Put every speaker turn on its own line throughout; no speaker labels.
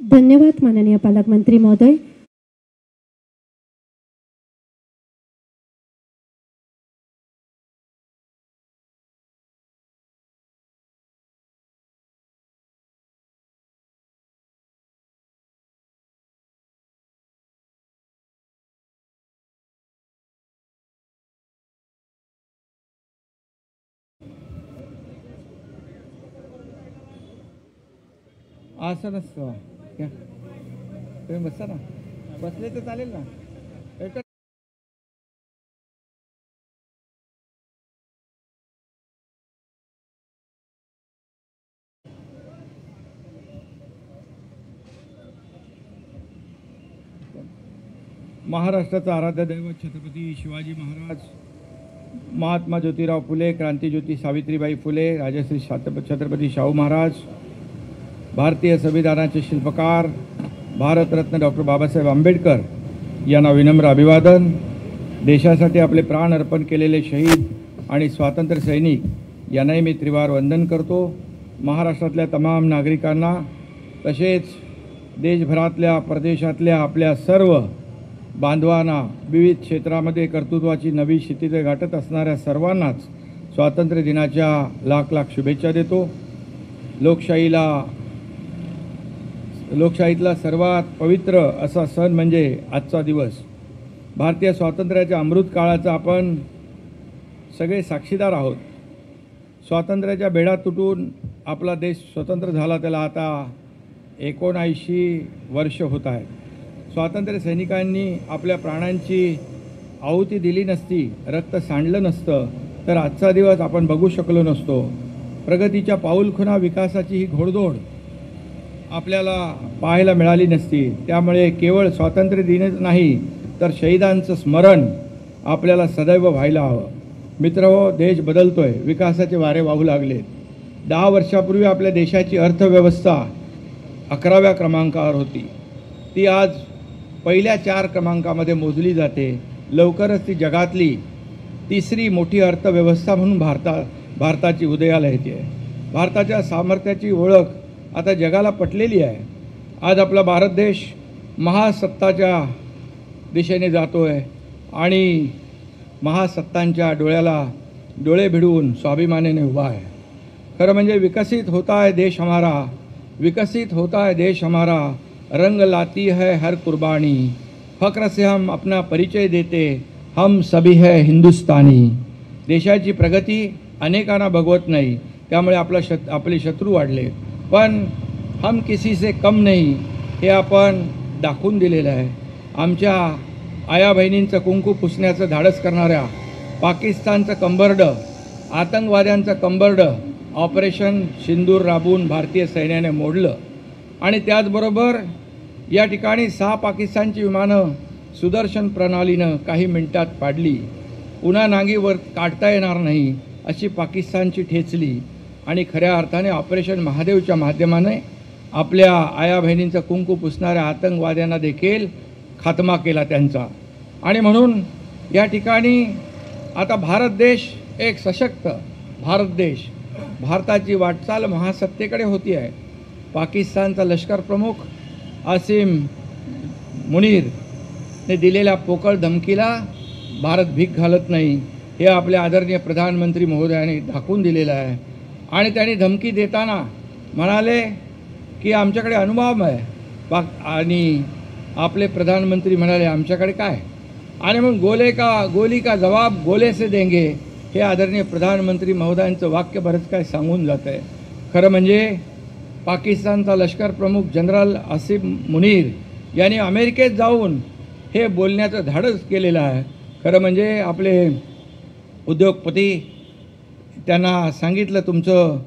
धन्यवाद माननीय पालकमंत्री महोदय।
असं नसतं क्या तुम्ही बसा ना, बसले तर चालेल ना। महाराष्ट्राचा आराध्य दैवत छत्रपती शिवाजी महाराज, महात्मा ज्योतिराव फुले, क्रांतिज्योती सावित्रीबाई फुले, राजश्री छत्रपती शाहू महाराज, भारतीय संविधानाचे शिल्पकार भारतरत्न डॉक्टर बाबासाहेब आंबेडकर यांना विनम्र अभिवादन। देशासाठी आपले प्राण अर्पण केलेले शहीद आणि स्वातंत्र्य सैनिक यांनाही मी त्रिवार वंदन करतो। महाराष्ट्रातल्या तमाम नागरिकांना तसेच देशभरातल्या परदेशातल्या आपल्या सर्व बांधवांना, विविध क्षेत्रामध्ये कर्तृत्वाची नवी क्षितिजे गाठत असणाऱ्या सर्वांनाच स्वातंत्र्य दिनाच्या लाख लाख शुभेच्छा देतो। लोकशाहीतला सर्वात पवित्र असा सण म्हणजे आजचा दिवस। भारतीय स्वातंत्र्याच्या अमृत काळाचा आपण सगळे साक्षीदार आहोत। स्वातंत्र्याच्या बेडा तुटून आपला देश स्वतंत्र झाला त्याला आता 79 वर्ष होत आहे। स्वातंत्र्य सैनिकांनी आपल्या प्राणांची आहुती दिली नसती, रक्त सांडलं नसतं तर आजचा दिवस आपण बघू शकलो नसतो। प्रगतीच्या पाऊलखुणा, विकासाची ही घोडदौड आपल्याला पाहायला मिळाली नसती। त्यामुळे केवळ स्वातंत्र्य दिनच नाही तर शहीदांचं स्मरण आपल्याला सदैव व्हायला हवं। मित्रहो, देश बदलतोय, विकासाचे वारे वाहू लागले। 10 वर्षापूर्वी आपल्या देशाची अर्थव्यवस्था 11व्या क्रमांकावर होती, ती आज पहिल्या 4 क्रमांकामध्ये मोजली जाते। लवकरच ती जगातली 3री मोठी अर्थव्यवस्था म्हणून भारताची उदयाला येते। भारताच्या सामर्थ्याची ओळख आता जगाला पटलेली आहे। आज आपला भारत देश महासत्ताच्या दिशेने जातोय आणि महासत्तांच्या डोळ्याला डोळे भिडवून स्वाभिमानाने उभा आहे। खरं म्हणजे विकसित होता है देश हमारा, विकसित होता है देश हमारा, रंग लाती है हर कुर्बानी, फक्र से हम अपना परिचय देते, हम सभी है हिंदुस्तानी। देशाची प्रगती अनेकांना बघवत नाही, त्यामुळे आपले शत्रू वाढले, पण हम किसी से कम नहीं हे आपण दाखवून दिलेलं आहे। आमच्या आया बहिणींचं कुंकू पुसण्याचं धाडस करणाऱ्या पाकिस्तानचं कंबरडं, आतंकवाद्यांचं कंबरडं ऑपरेशन सिंदूर राबवून भारतीय सैन्याने मोडलं आणि त्याचबरोबर या ठिकाणी 6 पाकिस्तानची विमानं सुदर्शन प्रणालीनं काही मिनिटात पाडली। पुन्हा नांगीवर काढता येणार नाही अशी पाकिस्तानची ठेचली आणि खऱ्या अर्थाने ऑपरेशन महादेवच्या माध्यमाने आपल्या आया बहिणींचं कुंकू पुसणाऱ्या आतंकवाद्यांना देखील खात्मा केला त्यांचा। आणि म्हणून या ठिकाणी आता भारत देश एक सशक्त भारत देश, भारताची वाटचाल महासत्तेकडे होती आहे। पाकिस्तानचा लष्कर प्रमुख आसिम मुनीरने दिलेल्या पोकळ धमकीला भारत भीक घालत नाही हे आपल्या आदरणीय प्रधानमंत्री महोदयांनी दाखवून दिलेलं आहे। आणि त्यांनी धमकी देताना म्हणाले की आमच्याकडे अणुबॉम्ब आहे आणि आपले प्रधानमंत्री म्हणाले आमच्याकडे काय, आणि मग गोली का जवाब गोले से देंगे हे आदरणीय प्रधानमंत्री महोदयांचं वाक्य बरंच काय सांगून जातं आहे। खरं म्हणजे पाकिस्तानचा लष्कर प्रमुख जनरल आसिम मुनीर यांनी अमेरिकेत जाऊन हे बोलण्याचं धाडस केलेलं आहे। खरं म्हणजे आपले उद्योगपती त्यांना सांगितलं तुमचं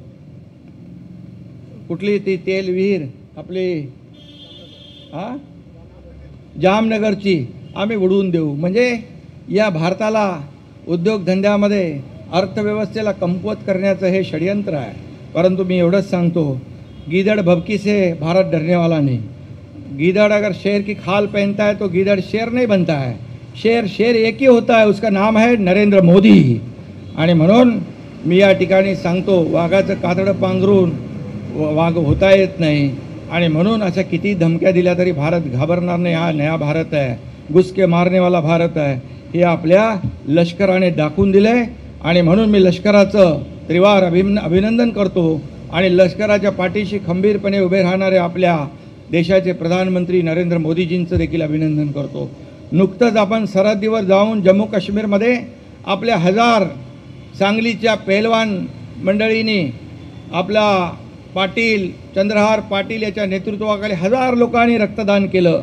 कुठली ती तेल विहीर आपली जामनगरची आम्ही उडवून देऊ, म्हणजे या भारताला उद्योगधंद्यामध्ये अर्थव्यवस्थेला कमकुवत करण्याचं हे षडयंत्र आहे। परंतु मी एवढंच सांगतो, गीदड़ भभकी से भारत डरने वाला नहीं। गीदड़ अगर शेर की खाल पहनता है तो गीदड़ शेर नहीं बनता है, शेर एक ही होता है, उसका नाम है नरेंद्र मोदी। आणि म्हणून मी या ठिकाणी सांगतो, वाघाचं कातडं पांघरून वाघ होता येत नाही आणि म्हणून अशा किती धमक्या दिल्या तरी भारत घाबरणार नाही. हा नया भारत आहे, घुसके मारनेवाला भारत आहे, हे आपल्या लष्कराने दाखवून दिलं आहे. आणि म्हणून मी लष्कराचं त्रिवार अभिनंदन करतो आणि लष्कराच्या पाठीशी खंबीरपणे उभे राहणारे आपल्या देशाचे प्रधानमंत्री नरेंद्र मोदीजींचं देखील अभिनंदन करतो. नुकतंच आपण सरहद्दीवर जाऊन जम्मू काश्मीरमध्ये आपल्या हजार सांगलीच्या पेहलवान मंडळींनी आपला पाटील चंद्रहार पाटील याच्या नेतृत्वाखाली हजार लोकांनी रक्तदान केलं.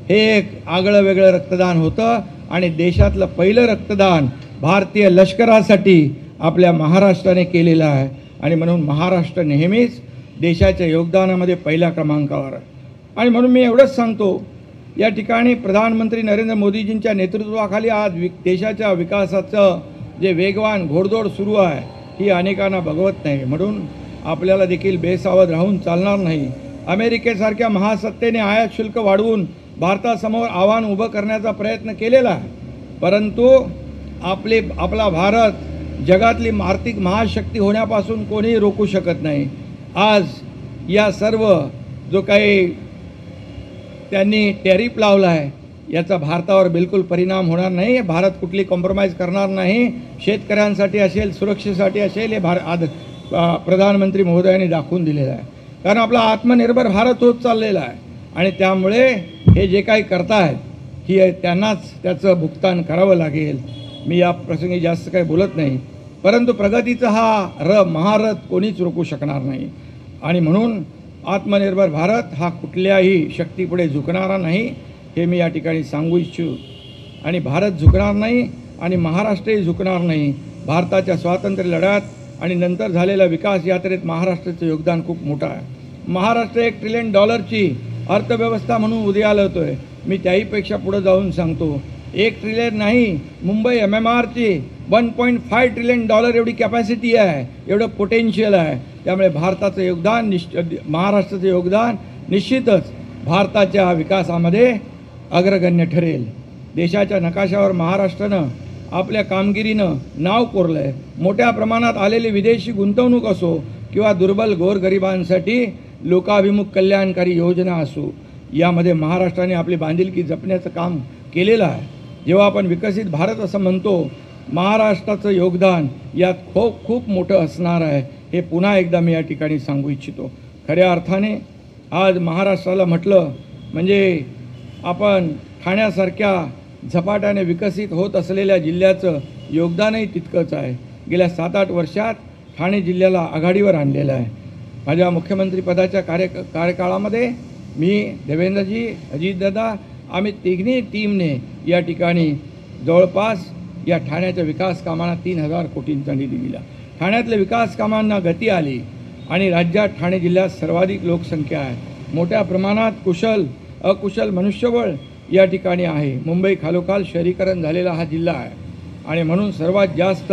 हे एक आगळं वेगळं रक्तदान होतं आणि देशातलं पहिलं रक्तदान भारतीय लष्करासाठी आपल्या महाराष्ट्राने केलेलं आहे. आणि म्हणून महाराष्ट्र नेहमीच देशाच्या योगदानामध्ये पहिल्या क्रमांकावर आहे. आणि म्हणून मी एवढंच सांगतो, या ठिकाणी प्रधानमंत्री नरेंद्र मोदीजींच्या नेतृत्वाखाली आज देशाच्या विकासाचं जे वेगवान घोडदौड सुरू आहे ही अनेकांना बघवत नाही. म्हणून आपल्याला देखील बेसावध राहून चालणार नाही. अमेरिकेसारख्या महासत्तेने आयात शुल्क वाढवून भारतासमोर आव्हान उभं करण्याचा प्रयत्न केलेला आहे, परंतु आपला भारत जगातली आर्थिक महाशक्ती होण्यापासून कोणीही रोखू शकत नाही. आज या सर्व जो काही त्यांनी टॅरिफ लावला आहे याचा भारतावर बिलकुल परिणाम होणार नाही. भारत कुठली कॉम्प्रोमाइज करणार नाही. शेतकऱ्यांसाठी असेल, सुरक्षेसाठी असेल, हे प्रधानमंत्री महोदयांनी दाखवून दिलेलं आहे. कारण आपला आत्मनिर्भर भारत होत चाललेला आहे आणि त्यामुळे हे जे काही करतायत ही त्यांनाच त्याचं भुगतान करावं लागेल. मी या प्रसंगी जास्त काही बोलत नाही, परंतु प्रगतीचा हा महारथ कोणीच रोखू शकणार नाही. आणि म्हणून आत्मनिर्भर भारत हा कुठल्याही शक्तीपुढे झुकणारा नाही हे मी या ठिकाणी सांगू इच्छितो. आणि भारत झुकणार नाही आणि महाराष्ट्रही झुकणार नाही. भारताच्या स्वातंत्र्य लढ्यात आणि नंतर झालेल्या विकास यात्रेत महाराष्ट्राचं योगदान खूप मोठं आहे. महाराष्ट्र $1 ट्रिलियन अर्थव्यवस्था म्हणून उदयाला येतोय. मी त्याहीपेक्षा पुढे जाऊन सांगतो, 1 ट्रिलियन नाही, मुंबई MMRची $1.5 ट्रिलियन एवढी कॅपॅसिटी आहे, एवढं पोटेन्शियल आहे. त्यामुळे भारताचं योगदान महाराष्ट्राचं योगदान निश्चितच भारताच्या विकासामध्ये अग्रगण्य ठरेल. देशाच्या नकाशावर महाराष्ट्रानं आपल्या कामगिरीनं नाव कोरलं आहे. मोठ्या प्रमाणात आलेली विदेशी गुंतवणूक असो किंवा दुर्बल गोरगरिबांसाठी लोकाभिमुख कल्याणकारी योजना असो, यामध्ये महाराष्ट्राने आपली बांधिलकी जपण्याचं काम केलेलं आहे. जेव्हा आपण विकसित भारत असं म्हणतो, महाराष्ट्राचं योगदान यात खूप मोठं असणार आहे. हे पुन्हा एकदा मी या ठिकाणी सांगू इच्छितो. खऱ्या अर्थाने आज महाराष्ट्राला म्हटलं म्हणजे आपण ठाण्यासारख्या झपाट्याने विकसित होत असलेल्या जिल्ह्याचं योगदानही तितकंच आहे. गेल्या 7-8 वर्षात ठाणे जिल्ह्याला आघाडीवर आणलेलं आहे. माझ्या मुख्यमंत्रीपदाच्या कार्यकाळामध्ये मी, देवेंद्रजी, अजितदादा, आम्ही तिघी टीमने या ठिकाणी जवळपास या ठाण्याच्या विकास कामांना 3,000 कोटींचा निधी दिला. ठाण्यातल्या विकास कामांना गती आली आणि राज्यात ठाणे जिल्ह्यात सर्वाधिक लोकसंख्या आहे. मोठ्या प्रमाणात कुशल अकुशल मनुष्यबळ या ठिकाणी आहे. मुंबई खालोखाल शहरीकरण झालेला हा जिल्हा आहे आणि म्हणून सर्वात जास्त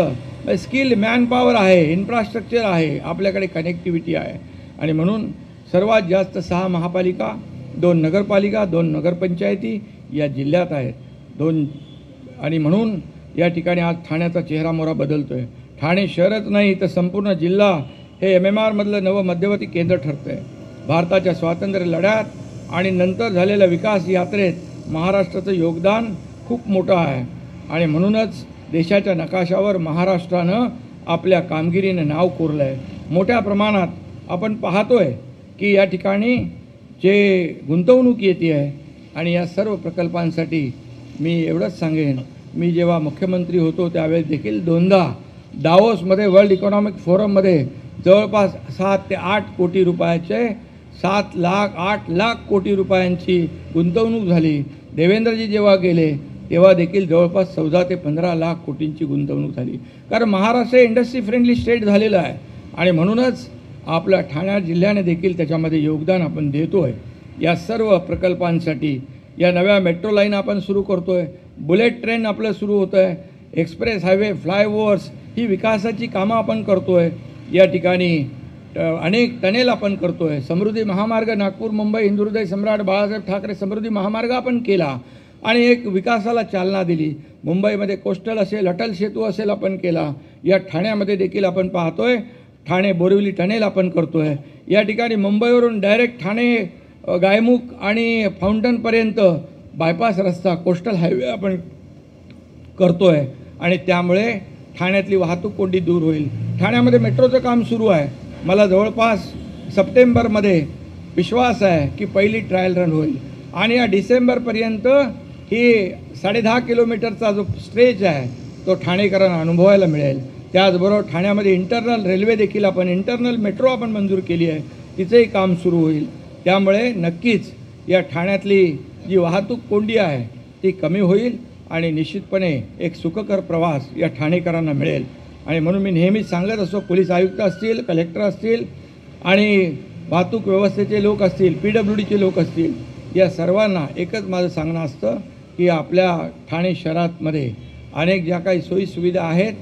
स्किल मॅनपॉवर आहे, इन्फ्रास्ट्रक्चर आहे, आपल्याकडे कनेक्टिव्हिटी आहे. आणि म्हणून सर्वात जास्त 6 महापालिका, 2 नगरपालिका, 2 नगरपंचायती या जिल्ह्यात आहेत. आणि म्हणून या ठिकाणी आज ठाण्याचा चेहरामोहरा बदलतो आहे. ठाणे शहरच नाही तर संपूर्ण जिल्हा हे MMRमधलं नवं मध्यवर्ती केंद्र ठरतं आहे. भारताच्या स्वातंत्र्य लढ्यात आणि नंतर झालेल्या विकास यात्रेत महाराष्ट्राचं योगदान खूप मोठं आहे. आणि म्हणूनच देशाच्या नकाशावर महाराष्ट्रानं आपल्या कामगिरीनं नाव कोरलं आहे. मोठ्या प्रमाणात आपण पाहतोय की या ठिकाणी जे गुंतवणूक येते आहे आणि या सर्व प्रकल्पांसाठी मी एवढंच सांगेन, मी जेव्हा मुख्यमंत्री होतो त्यावेळेस देखील 2दा दावोसमध्ये वर्ल्ड इकॉनॉमिक फोरममध्ये जवळपास 7 ते 8 कोटी रुपयाचे 8 लाख कोटी रुपयांची गुंतवणूक झाली. देवेंद्रजी जेव्हा गेले तेव्हा देखील जवळपास 14 ते 15 लाख कोटींची गुंतवणूक झाली. कारण महाराष्ट्र इंडस्ट्री फ्रेंडली स्टेट झालेलं आहे आणि म्हणूनच आपल्या ठाणे जिल्ह्याने देखील त्याच्यामध्ये योगदान आपण देतो आहे. या सर्व प्रकल्पांसाठी या नव्या मेट्रो लाईन आपण सुरू करतो आहे, बुलेट ट्रेन आपलं सुरू होतं आहे, एक्सप्रेस हायवे, फ्लायओव्हर्स ही विकासाची कामं आपण करतो आहे. या ठिकाणी अनेक टनेल आपण करतो आहे. समृद्धी महामार्ग नागपूर मुंबई हिंदुहृदय सम्राट बाळासाहेब ठाकरे समृद्धी महामार्ग आपण केला आणि एक विकासाला चालना दिली. मुंबईमध्ये कोस्टल असेल, अटल सेतू असेल आपण केला. या ठाण्यामध्ये देखील आपण पाहतोय ठाणे बोरिवली टनेल आपण करतो आहे. या ठिकाणी मुंबईवरून डायरेक्ट ठाणे गायमुख आणि फाउंटनपर्यंत बायपास रस्ता कोस्टल हायवे आपण करतो आहे आणि त्यामुळे ठाण्यातली वाहतूक कोंडी दूर होईल. ठाण्यामध्ये मेट्रोचं काम सुरू आहे. मला जवळपास सप्टेंबरमध्ये विश्वास आहे की पहिली ट्रायल रन होईल आणि या डिसेंबरपर्यंत ही 10.5 किलोमीटरचा जो स्ट्रेच आहे तो ठाणेकरांना अनुभवायला मिळेल. त्याचबरोबर ठाण्यामध्ये इंटरनल रेल्वे देखील आपण इंटरनल मेट्रो आपण मंजूर केली आहे, तिचंही काम सुरू होईल. त्यामुळे नक्कीच या ठाण्यातली जी वाहतूक कोंडी आहे ती कमी होईल आणि निश्चितपणे एक सुखकर प्रवास या ठाणेकरांना मिळेल. आणि म्हणून मी नेहमीच सांगत असतो, पोलीस आयुक्त असतील, कलेक्टर असतील आणि वाहतूक व्यवस्थेचे लोक असतील, PWDचे लोक असतील, या सर्वांना एकच माझं सांगणं असतं की आपल्या ठाणे शहरामध्ये अनेक ज्या काही सोयीसुविधा आहेत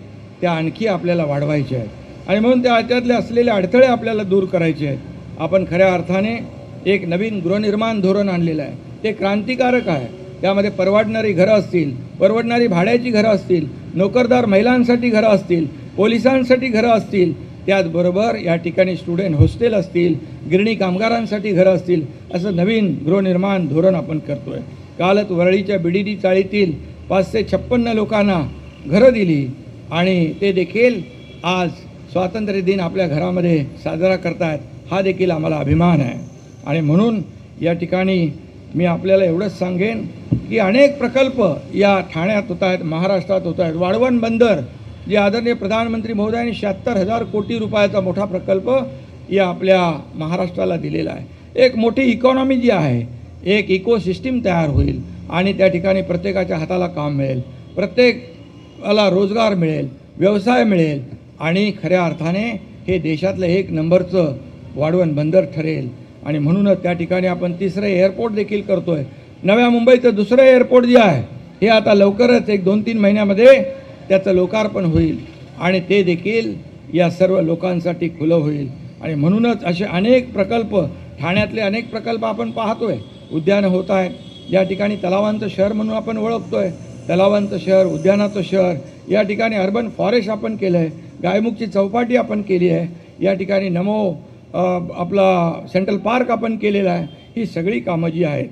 त्या आणखी आपल्याला वाढवायच्या आहेत आणि म्हणून त्याच्यातले असलेले अडथळे आपल्याला दूर करायचे आहेत. आपण खऱ्या अर्थाने एक नवीन गृहनिर्माण धोरण आणलेलं आहे. ते क्रांतिकारक आहे. त्यामध्ये परवडणारी घरं असतील, परवडणारी भाड्याची घरं असतील, नोकरदार महिलांसाठी घरं असतील, पोलिसांसाठी घरं असतील, त्याचबरोबर या ठिकाणी स्टुडंट हॉस्टेल असतील, गिरणी कामगारांसाठी घरं असतील, असं नवीन गृहनिर्माण धोरण आपण करतो आहे. कालच वरळीच्या BDD चाळीतील 556 लोकांना घरं दिली आणि ते देखील आज स्वातंत्र्य दिन आपल्या घरामध्ये साजरा करतायत. हा देखील आम्हाला अभिमान आहे. आणि म्हणून या ठिकाणी मी आपल्याला एवढंच सांगेन की अनेक प्रकल्प या ठाण्यात होत आहेत, महाराष्ट्रात होत आहेत. वाढवण बंदर जे आदरणीय प्रधानमंत्री महोदयांनी 76,000 कोटी रुपयाचा मोठा प्रकल्प या आपल्या महाराष्ट्राला दिलेला आहे. एक मोठी इकॉनॉमी जी आहे, एक इकोसिस्टीम तयार होईल आणि त्या ठिकाणी प्रत्येकाच्या हाताला काम मिळेल, प्रत्येकाला रोजगार मिळेल, व्यवसाय मिळेल आणि खऱ्या अर्थाने हे देशातलं 1 नंबरचं वाढवण बंदर ठरेल. आणि म्हणूनच त्या ठिकाणी आपण 3रं एअरपोर्ट देखील करतो आहे. नव्या मुंबईचं 2रं एअरपोर्ट जे आहे हे आता लवकरच 1-2-3 महिन्यामध्ये त्याचं लोकार्पण होईल आणि ते देखील या सर्व लोकांसाठी खुलं होईल. आणि म्हणूनच असे अनेक प्रकल्प, ठाण्यातले अनेक प्रकल्प आपण पाहतो आहे. उद्यानं होत आहेत, या ठिकाणी तलावांचं शहर म्हणून आपण ओळखतो आहे. तलावांचं शहर, उद्यानाचं शहर, या ठिकाणी अर्बन फॉरेस्ट आपण केलं आहे, गायमुखची चौपाटी आपण केली आहे, या ठिकाणी नमो आपला सेंट्रल पार्क आपण केलेला आहे. ही सगळी कामं जी आहेत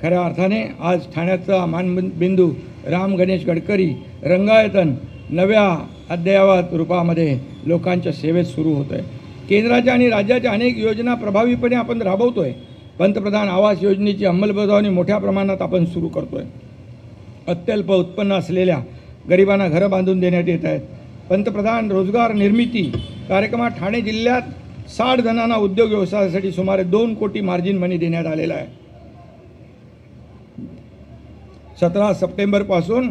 खऱ्या अर्थाने आज ठाण्याचा मानबिंदू राम गणेश गडकरी रंगायतन नव्या अद्ययावत रूपामध्ये लोकांच्या सेवेत सुरू होतं आहे. केंद्राच्या आणि राज्याच्या अनेक योजना प्रभावीपणे आपण राबवतो आहे. पंतप्रधान आवास योजनेची अंमलबजावणी मोठ्या प्रमाणात आपण सुरू करतो आहे. अत्यल्प उत्पन्न असलेल्या गरिबांना घरं बांधून देण्यात येत आहेत. पंतप्रधान रोजगार निर्मिती कार्यक्रमात ठाणे जिल्ह्यात 60 जणांना उद्योग व्यवसायासाठी सुमारे 2 कोटी मार्जिन मनी देण्यात आलेला आहे. 17 सप्टेंबरपासून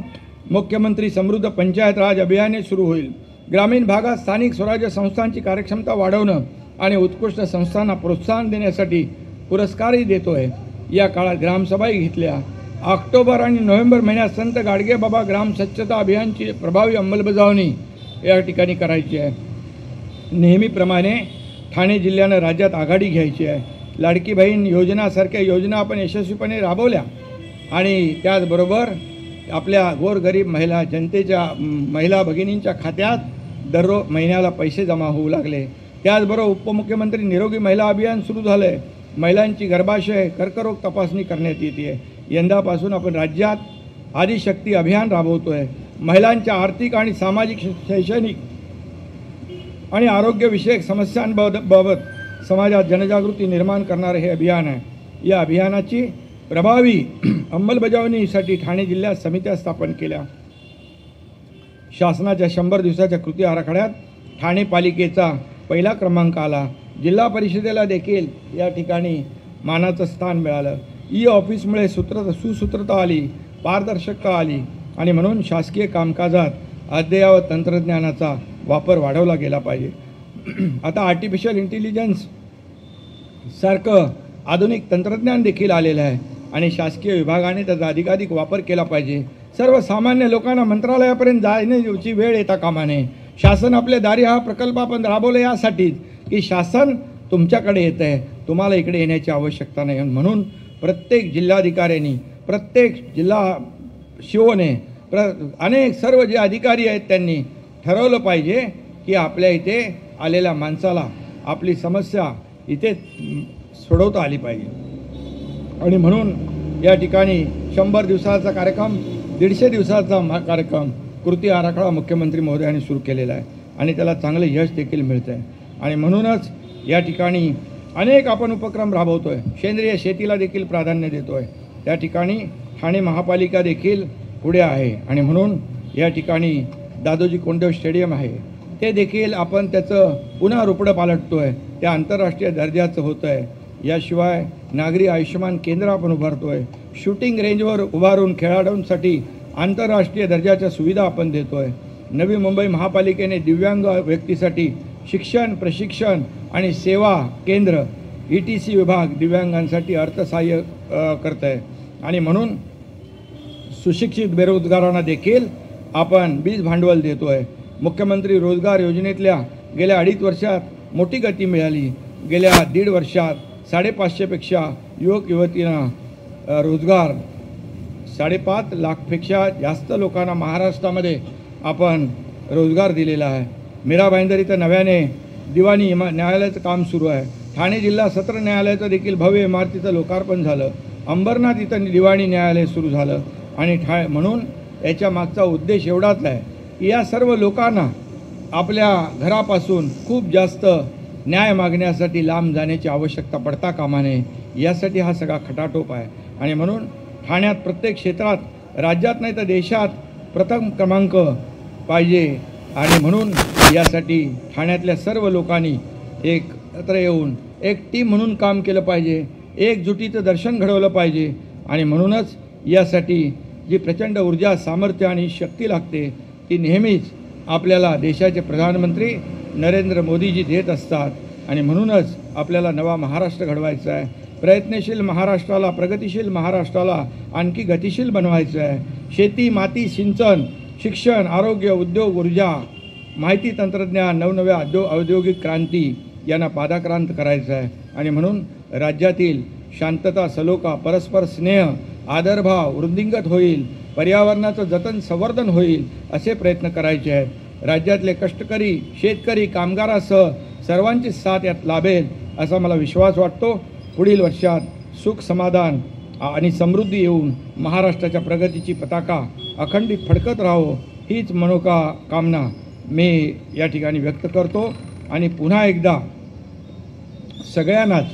मुख्यमंत्री समृद्ध पंचायत राज अभियान सुरू होईल. ग्रामीण भागात स्थानिक स्वराज्य संस्थांची कार्यक्षमता वाढवणं आणि उत्कृष्ट संस्थांना प्रोत्साहन देण्यासाठी पुरस्कारही देतो आहे. या काळात ग्रामसभाही घेतल्या. ऑक्टोबर आणि नोव्हेंबर महिन्यात संत गाडगेबाबा ग्राम स्वच्छता अभियानची प्रभावी अंमलबजावणी या ठिकाणी करायची आहे. नेहमीप्रमाणे ठाणे जिल्ह्यानं राज्यात आघाडी घ्यायची आहे. लाडकी बहीण योजनासारख्या योजना आपण यशस्वीपणे राबवल्या आणि त्याचबरोबर आपल्या गोरगरीब महिला जनतेच्या महिला भगिनींच्या खात्यात दररोज महिन्याला पैसे जमा होऊ लागले. त्याचबरोबर उपमुख्यमंत्री निरोगी महिला अभियान सुरू झालं आहे. महिलांची गर्भाशय कर्करोग तपासणी करण्यात येते. यंदापासून आपण राज्यात आदिशक्ती अभियान राबवतो आहे. महिलांच्या आर्थिक आणि सामाजिक, शैक्षणिक आणि आरोग्यविषयक समस्यांबाबत समाजात जनजागृती निर्माण करणारे हे अभियान आहे. या अभियानाची प्रभावी अंमलबजावणीसाठी ठाणे जिल्ह्यात समित्या स्थापन केल्या. शासनाच्या 100 दिवसाच्या कृती आराखड्यात ठाणे पालिकेचा पहिला क्रमांक आला. जिल्हा परिषदेला देखील या ठिकाणी मानाचं स्थान मिळालं. ऑफिसमुळे सुसूत्रता आली, पारदर्शकता आली आणि म्हणून शासकीय कामकाजात अद्ययावत तंत्रज्ञानाचा वापर वाढवला गेला पाहिजे. आता आर्टिफिशियल इंटेलिजन्स सारखं आधुनिक तंत्रज्ञान देखील आलेलं आहे आणि शासकीय विभागाने त्याचा अधिकाधिक वापर केला पाहिजे. सर्वसामान्य लोकांना मंत्रालयापर्यंत जाण्याची वेळ येता कामा नये. शासन आपल्या दारी हा प्रकल्प आपण राबवला यासाठीच की शासन तुमच्याकडे येतं आहे, तुम्हाला इकडे येण्याची आवश्यकता नाही. म्हणून प्रत्येक जिल्हाधिकाऱ्यांनी, प्रत्येक जिल्हा शिवोने, अनेक सर्व जे अधिकारी आहेत त्यांनी ठरवलं पाहिजे की आपल्या इथे आलेल्या माणसाला आपली समस्या इथे सोडवता आली पाहिजे. आणि म्हणून या ठिकाणी 100 दिवसाचा कार्यक्रम, 150 दिवसाचा कार्यक्रम कृती आराखडा मुख्यमंत्री महोदयांनी सुरू केलेला आहे आणि त्याला चांगलं यश देखील मिळतं आहे. आणि म्हणूनच या ठिकाणी अनेक आपण उपक्रम राबवतो आहे. सेंद्रिय शेतीला देखील प्राधान्य देतो आहे. त्या ठिकाणी ठाणे महापालिका देखील पुढे आहे आणि म्हणून या ठिकाणी दादोजी कोंडदेव स्टेडियम आहे ते देखील आपण त्याचं पुन्हा रुपडं पालटतो आहे. ते आंतरराष्ट्रीय दर्जाचं होतं आहे. याशिवाय नागरी आयुष्यमान केंद्र आपण उभारतो आहे. शूटिंग रेंजवर उभारून खेळाडूंसाठी आंतरराष्ट्रीय दर्जाच्या सुविधा आपण देतो आहे. नवी मुंबई महापालिकेने दिव्यांग व्यक्तीसाठी शिक्षण, प्रशिक्षण आणि सेवा केंद्र ETC विभाग दिव्यांगांसाठी अर्थसहाय्य करत आहे. आणि म्हणून सुशिक्षित बेरोजगारांना देखील आपण बीज भांडवल देतो आहे. मुख्यमंत्री रोजगार योजनेतल्या गेल्या 2.5 वर्षात मोठी गती मिळाली. गेल्या 1.5 वर्षात 550पेक्षा युवक युवतींना रोजगार, 5.5 लाखपेक्षा जास्त लोकांना महाराष्ट्रामध्ये आपण रोजगार दिलेला आहे. मीरा भाईंदर इथं नव्याने दिवाणी न्यायालयाचं काम सुरू आहे. ठाणे जिल्हा सत्र न्यायालयाचं देखील भव्य इमारतीचं लोकार्पण झालं. अंबरनाथ इथं दिवाणी न्यायालय सुरू झालं. आणि म्हणून याच्या मागचा उद्देश एवढाच आहे की या सर्व लोकांना आपल्या घरापासून खूप जास्त न्याय मागण्यासाठी लांब जाण्याची आवश्यकता पडता कामा नये, यासाठी हा सगळा खटाटोप आहे. आणि म्हणून ठाण्यात प्रत्येक क्षेत्रात राज्यात नाही तर देशात प्रथम क्रमांक पाहिजे. आणि म्हणून यासाठी ठाण्यातल्या सर्व लोकांनी एकत्र येऊन एक टीम म्हणून काम केलं पाहिजे. एकजुटीचं दर्शन घडवलं पाहिजे. आणि म्हणूनच यासाठी जी प्रचंड ऊर्जा, सामर्थ्य आणि शक्ती लागते ती नेहमीच आपल्याला देशाचे प्रधानमंत्री नरेंद्र मोदीजी देत असतात. आणि म्हणूनच आपल्याला नवा महाराष्ट्र घडवायचा आहे. प्रयत्नशील महाराष्ट्राला, प्रगतिशील महाराष्ट्राला आणखी गतिशील बनवायचं आहे. शेती, माती, सिंचन, शिक्षण, आरोग्य, उद्योग, ऊर्जा, माहिती तंत्रज्ञान, नवनव्या औद्योगिक क्रांती यांना पादाक्रांत करायचं आहे. आणि म्हणून राज्यातील शांतता, सलोखा, परस्पर स्नेह, आदरभाव वृद्धिंगत होईल. पर्यावरणाचं जतन, संवर्धन होईल असे प्रयत्न करायचे आहेत. राज्यातले कष्टकरी, शेतकरी, कामगारासह सर्वांची साथ यात लाभेल असा मला विश्वास वाटतो. पुढील वर्षात सुख, समाधान आणि समृद्धी येऊन महाराष्ट्राच्या प्रगतीची पताका अखंडित फडकत राहो हीच मनोकामना मी या ठिकाणी व्यक्त करतो. आणि पुन्हा एकदा सगळ्यांनाच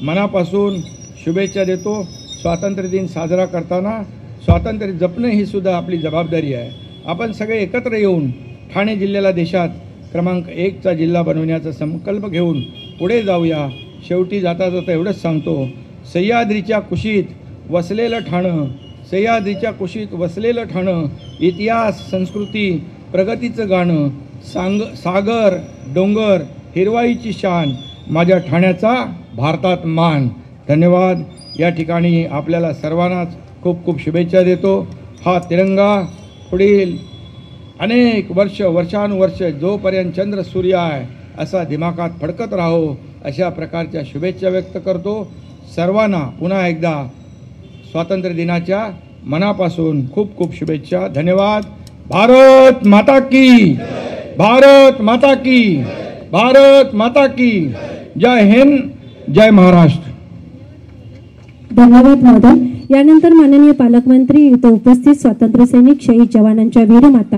मनापासून शुभेच्छा देतो. स्वातंत्र्य दिन साजरा करताना स्वातंत्र्य जपणं ही सुद्धा आपली जबाबदारी आहे. आपण सगळे एकत्र येऊन ठाणे जिल्ह्याला देशात क्रमांक 1चा जिल्हा बनवण्याचा संकल्प घेऊन पुढे जाऊया. शेवटी जाता जाता एवढंच सांगतो, सह्याद्रीच्या कुशीत वसलेलं ठाणं, सह्याद्रीच्या कुशीत वसलेलं ठाणं, इतिहास, संस्कृती, प्रगतीचं गाणं, सागर, डोंगर, हिरवाईची शान, माझ्या ठाण्याचा भारतात मान. धन्यवाद. या ठिकाणी आपल्याला सर्वांनाच खूप खूप शुभेच्छा देतो. हा तिरंगा पुढील अनेक वर्षानुवर्ष जोपर्यंत चंद्र सूर्य आहे असा दिमागात फडकत राहो अशा प्रकारच्या शुभेच्छा व्यक्त करतो. सर्वांना पुन्हा एकदा स्वातंत्र्य दिनाच्या मनापासून खूप खूप शुभेच्छा. धन्यवाद. भारत माता की, भारत माता की, भारत माता की. जय हिंद, जय महाराष्ट्र.
धन्यवाद महोदय. यानंतर माननीय पालकमंत्री इथं उपस्थित स्वातंत्र्य सैनिक, शहीद जवानांच्या वीरमाता